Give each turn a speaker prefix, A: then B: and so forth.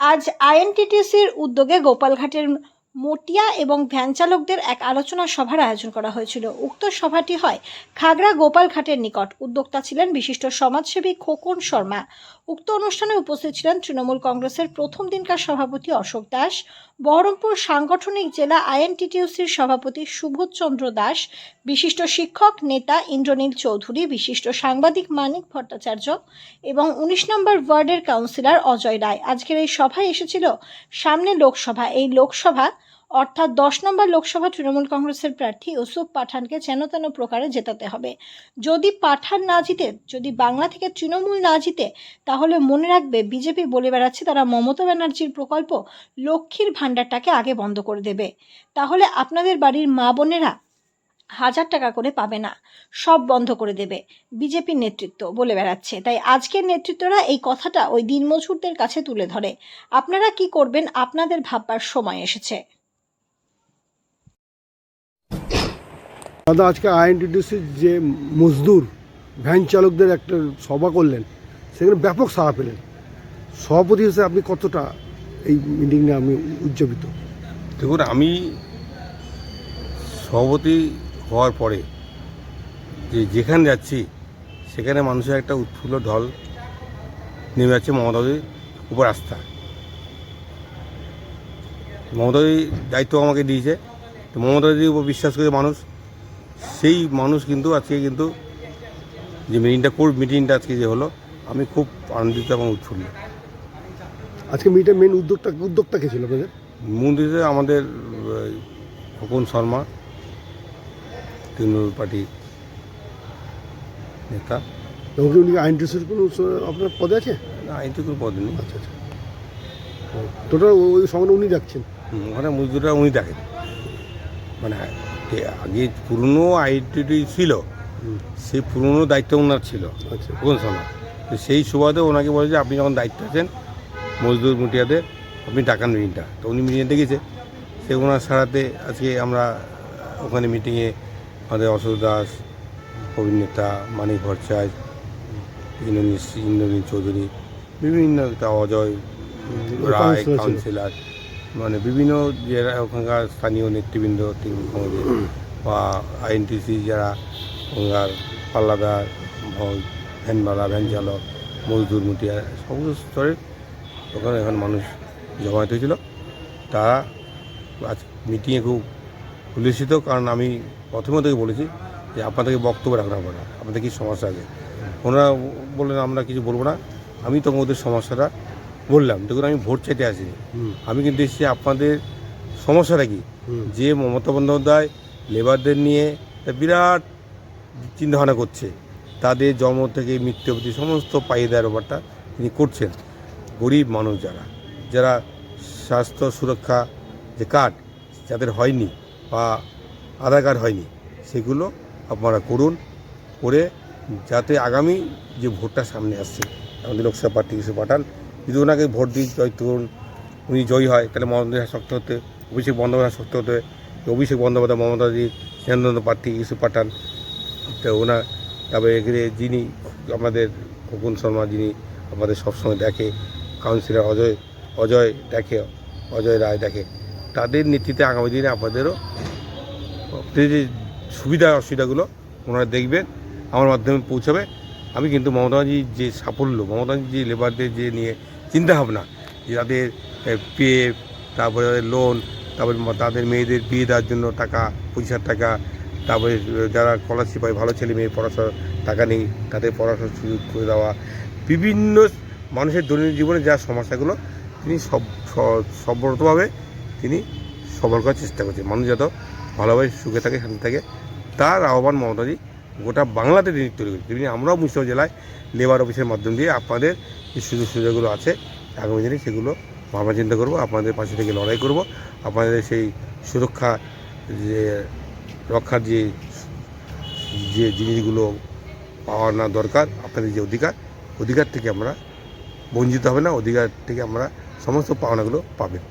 A: আজ আইএনটিটিউসির উদ্যোগে গোপালঘাটের মটিয়া এবং ভ্যান চালকদের এক আলোচনা সভার আয়োজন করা হয়েছিল। উক্ত সভাটি হয় খাগড়া গোপালঘাটের নিকট। উদ্যোক্তা ছিলেন বিশিষ্ট সমাজসেবী খোকন শর্মা। উক্ত অনুষ্ঠানে উপস্থিত ছিলেন তৃণমূল কংগ্রেসের প্রথম দিনকার সভাপতি অশোক দাস, বহরমপুর সাংগঠনিক জেলা আইএনটিটিউসির সভাপতি সুবোধচন্দ্র দাস, বিশিষ্ট শিক্ষক নেতা ইন্দ্রনীল চৌধুরী, বিশিষ্ট সাংবাদিক মানিক ভট্টাচার্য এবং ১৯ নম্বর ওয়ার্ডের কাউন্সিলর অজয় রায়। আজকের এই সভায় এসেছিল সামনে লোকসভা। এই লোকসভা অর্থাৎ ১০ নম্বর লোকসভা তৃণমূল কংগ্রেসের প্রার্থী ইউসুফ পাঠানকে যেন তেন প্রকারে জেতাতে হবে। যদি পাঠান না জিতে, যদি বাংলা থেকে তৃণমূল না জিতে, তাহলে মনে রাখবে বিজেপি বলে বেড়াচ্ছে তারা মমতা ব্যানার্জির প্রকল্প লক্ষ্মীর ভাণ্ডারটাকে আগে বন্ধ করে দেবে। তাহলে আপনাদের বাড়ির মা বোনেরা ১,০০০ টাকা করে পাবে না, সব বন্ধ করে দেবে বিজেপির নেতৃত্ব বলে বেড়াচ্ছে। তাই আজকের নেতৃত্বরা এই কথাটা ওই দিনমজুরদের কাছে তুলে ধরে। আপনারা কি করবেন আপনাদের ভাববার সময় এসেছে।
B: দাদা, আজকে আইএনটিটিউসির যে মজদুর ভ্যান চালকদের একটা সভা করলেন, সেখানে ব্যাপক সাড়া পেলেন। সভাপতি হিসেবে আপনি কতটা এই মিটিংয়ে আমি উজ্জীবিত?
C: দেখুন, আমি সভাপতি হওয়ার পরে যেখানে যাচ্ছি সেখানে মানুষের একটা উৎফুল্ল ঢল নেমে যাচ্ছে মমতাদির উপর আস্থা। মমতাদি দায়িত্ব আমাকে দিয়েছে, তো মমতাদির উপর বিশ্বাস করে মানুষ, সেই মানুষ কিন্তু আজকে কিন্তু যে মিটিংটা আজকে যে হলো, আমি খুব আনন্দিত এবং উৎফুল্ল।
B: আজকে মিটিংয়ের মেন উদ্যোক্তা কে ছিল আপনাদের?
C: মন্দিরে আমাদের খোকন শর্মা, তৃণমূল পার্টির নেতা।
B: উনি আইএনটিটিউসির কোনো আপনার পদে আছে?
C: না, এইটুকুর পদ নেই।
B: আচ্ছা আচ্ছা, টোটাল ওই সঙ্গে উনি দেখছেন?
C: ওখানে মজদুররা উনি দেখেন। মানে আগে পুরনো আইডেন্টি ছিল, সেই পুরনো দায়িত্ব ওনার ছিল কোন সময়। তো সেই সুবাদে ওনাকে বলে যে আপনি যখন দায়িত্ব আছেন মজদুর মুটিয়াতে, আপনি টাকার মিটিংটা, তো উনি মিটিংটা গেছে। সে ওনার সারাতে আজকে আমরা ওখানে মিটিংয়ে আমাদের অশোক দাস, অভিনেতা মানিক ভট্টাচার্য, ইন্দ্রনীল চৌধুরী, বিভিন্ন অজয় রায় কাউন্সিলর, মানে বিভিন্ন যারা ওখানকার স্থানীয় নেতৃবৃন্দ তৃণমূল বা আইএনটিসি যারা ওখানকার পাল্লাদার, ভ্যানওয়ালা, ভ্যান চালক, মজদুর মুটিয়া, সমস্ত স্তরের ওখানে এখন মানুষ জমায়েত হয়েছিল। তারা আজ মিটিংয়ে খুব উল্লেসিত, কারণ আমি প্রথমে থেকে বলেছি যে আপনাদেরকে বক্তব্য রাখতে হবে না, আপনাদের কী সমস্যা আছে। ওনারা বললেন আমরা কিছু বলবো না। আমি তখন ওদের সমস্যাটা বললাম, দেখুন আমি ভোট চাইতে আসিনি, আমি কিন্তু এসেছি আপনাদের সমস্যাটা কি। যে মমতা বন্দ্যোপাধ্যায় লেবারদের নিয়ে বিরাট চিন্তাভাবনা করছে, তাদের জন্ম থেকে মৃত্যু অবধি সমস্ত পাইয়ে দেওয়ার ব্যাপারটা তিনি করছেন। গরিব মানুষ যারা স্বাস্থ্য সুরক্ষা যে কার্ড যাদের হয়নি বা আধার কার্ড হয়নি, সেগুলো আপনারা করুন, করে যাতে আগামী যে ভোটটা সামনে আসছে আমাদের লোকসভা প্রার্থী ইউসুফ পাঠান, যদি ওনাকে ভোট দিয়ে জয় করুন, উনি জয়ী হয়, তাহলে মমতা শক্ত হতে, অভিষেক বন্দ্যোপাধ্যায় শক্ত হতে। অভিষেক বন্দ্যোপাধ্যায় মমতাজি সিদ্ধান্ত প্রার্থী ইউসুফ পাঠান, তো ওনার তারপরে এখানে যিনি আমাদের খোকন শর্মা, যিনি আমাদের সবসময় দেখে, কাউন্সিলর অজয় দেখে, অজয় রায় দেখে, তাদের নেতৃত্বে আগামী দিনে আপনাদেরও যে সুবিধা অসুবিধাগুলো ওনারা দেখবেন, আমার মাধ্যমে পৌঁছাবে। আমি কিন্তু মমতাজির যে সাফল্য, মমতাজির যে লেবারদের যে নিয়ে চিন্তাভাবনা, যে তাদের পিএফ, তারপরে লোন, তারপরে তাদের মেয়েদের বিয়ে দেওয়ার জন্য টাকা, ২৫,০০০ টাকা, তারপরে যারা স্কলারশিপ পায়, ভালো ছেলে মেয়ে পড়াশোনার টাকা নেই, তাদের পড়াশোনার সুযোগ করে দেওয়া, বিভিন্ন মানুষের দৈনন্দিন জীবনে যা সমস্যাগুলো তিনি সর্বতভাবে তিনি সবল করার চেষ্টা করছেন। মানুষ যত ভালোভাবে সুখে থাকে, শান্তি থাকে, তার আহ্বান মমতাজি গোটা বাংলাতে তিনি তৈরি করেছেন। তেমনি আমরাও মুর্শিদাবাদ জেলায় লেবার অফিসের মাধ্যম দিয়ে আপনাদের যে সুযোগ সুবিধাগুলো আছে আগামী দিনে সেগুলো ভাবনা চিন্তা করবো, আপনাদের পাশে থেকে লড়াই করব। আপনাদের সেই সুরক্ষা যে রক্ষার যে জিনিসগুলো পাওয়া না দরকার, আপনাদের যে অধিকার থেকে আমরা বঞ্চিত হবে না, অধিকার থেকে আমরা সমস্ত পাওনাগুলো পাবেন।